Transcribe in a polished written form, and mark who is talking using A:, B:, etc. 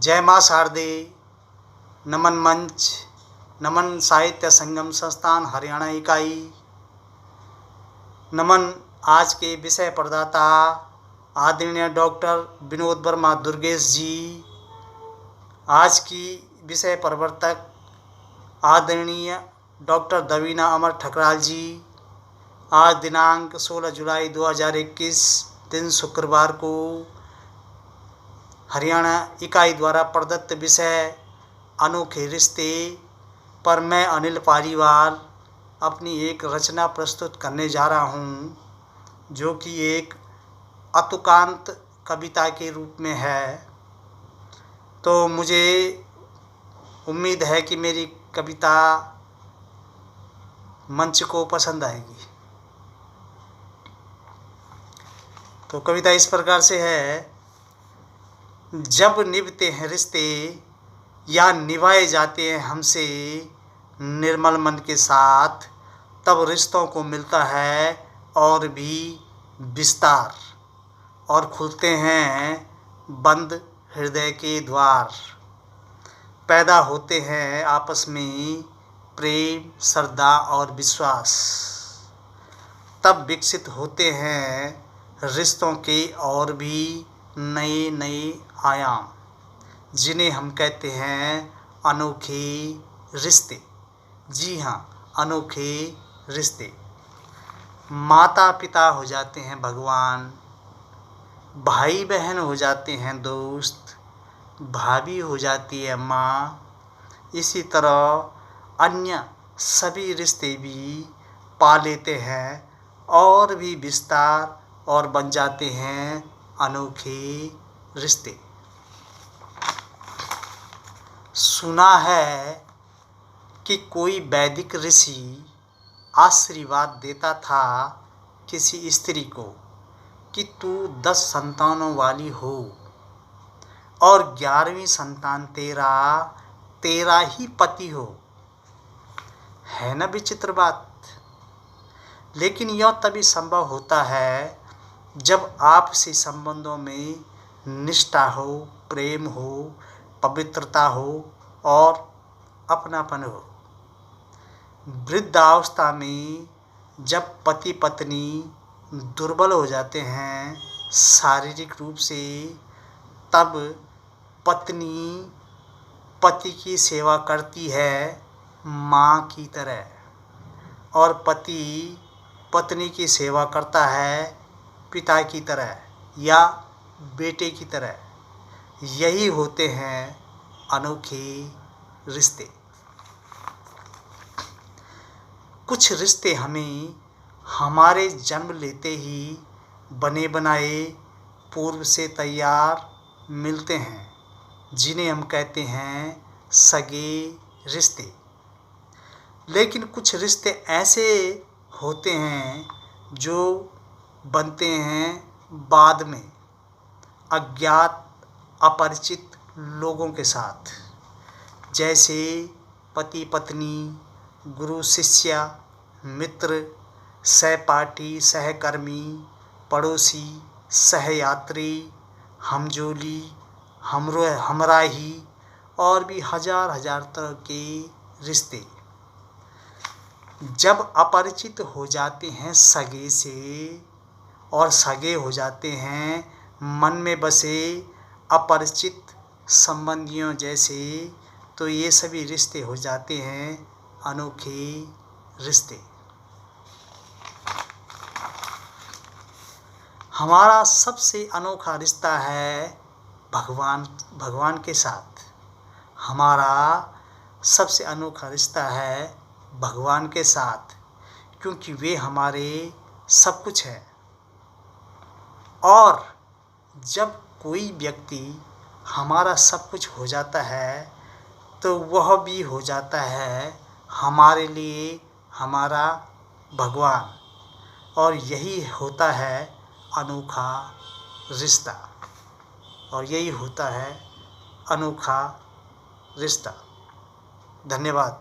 A: जय माँ शारदे, नमन मंच, नमन साहित्य संगम संस्थान हरियाणा इकाई, नमन आज के विषय प्रदाता आदरणीय डॉक्टर विनोद वर्मा दुर्गेश जी, आज की विषय प्रवर्तक आदरणीय डॉक्टर दवीना अमर ठकराल जी। आज दिनांक 16 जुलाई 2021 दिन शुक्रवार को हरियाणा इकाई द्वारा प्रदत्त विषय अनोखे रिश्ते पर मैं अनिल पारीवाल अपनी एक रचना प्रस्तुत करने जा रहा हूँ, जो कि एक अतुकांत कविता के रूप में है। तो मुझे उम्मीद है कि मेरी कविता मंच को पसंद आएगी। तो कविता इस प्रकार से है। जब निभते हैं रिश्ते या निभाए जाते हैं हमसे निर्मल मन के साथ, तब रिश्तों को मिलता है और भी विस्तार, और खुलते हैं बंद हृदय के द्वार। पैदा होते हैं आपस में प्रेम, श्रद्धा और विश्वास। तब विकसित होते हैं रिश्तों के और भी नए नए आयाम, जिन्हें हम कहते हैं अनोखे रिश्ते। जी हाँ, अनोखे रिश्ते। माता पिता हो जाते हैं भगवान, भाई बहन हो जाते हैं दोस्त, भाभी हो जाती है माँ। इसी तरह अन्य सभी रिश्ते भी पा लेते हैं और भी विस्तार, और बन जाते हैं अनोखे रिश्ते। सुना है कि कोई वैदिक ऋषि आशीर्वाद देता था किसी स्त्री को कि तू 10 संतानों वाली हो और 11वीं संतान तेरा ही पति हो। है ना विचित्र बात। लेकिन यह तभी संभव होता है जब आपसी संबंधों में निष्ठा हो, प्रेम हो, पवित्रता हो और अपनापन हो। वृद्धावस्था में जब पति पत्नी दुर्बल हो जाते हैं शारीरिक रूप से, तब पत्नी पति की सेवा करती है माँ की तरह, और पति पत्नी की सेवा करता है पिता की तरह या बेटे की तरह। यही होते हैं अनोखे रिश्ते। कुछ रिश्ते हमें हमारे जन्म लेते ही बने बनाए पूर्व से तैयार मिलते हैं, जिन्हें हम कहते हैं सगे रिश्ते। लेकिन कुछ रिश्ते ऐसे होते हैं जो बनते हैं बाद में अज्ञात अपरिचित लोगों के साथ, जैसे पति पत्नी, गुरु शिष्य, मित्र, सहपाठी, सहकर्मी, पड़ोसी, सहयात्री, हमजोली, हमराही और भी हजार तरह के रिश्ते। जब अपरिचित हो जाते हैं सगे से और सगे हो जाते हैं मन में बसे अपरिचित संबंधियों जैसे, तो ये सभी रिश्ते हो जाते हैं अनोखे रिश्ते। हमारा सबसे अनोखा रिश्ता है भगवान के साथ। हमारा सबसे अनोखा रिश्ता है भगवान के साथ, क्योंकि वे हमारे सब कुछ है। और जब कोई व्यक्ति हमारा सब कुछ हो जाता है, तो वह भी हो जाता है हमारे लिए हमारा भगवान। और यही होता है अनोखा रिश्ता, और यही होता है अनोखा रिश्ता। धन्यवाद।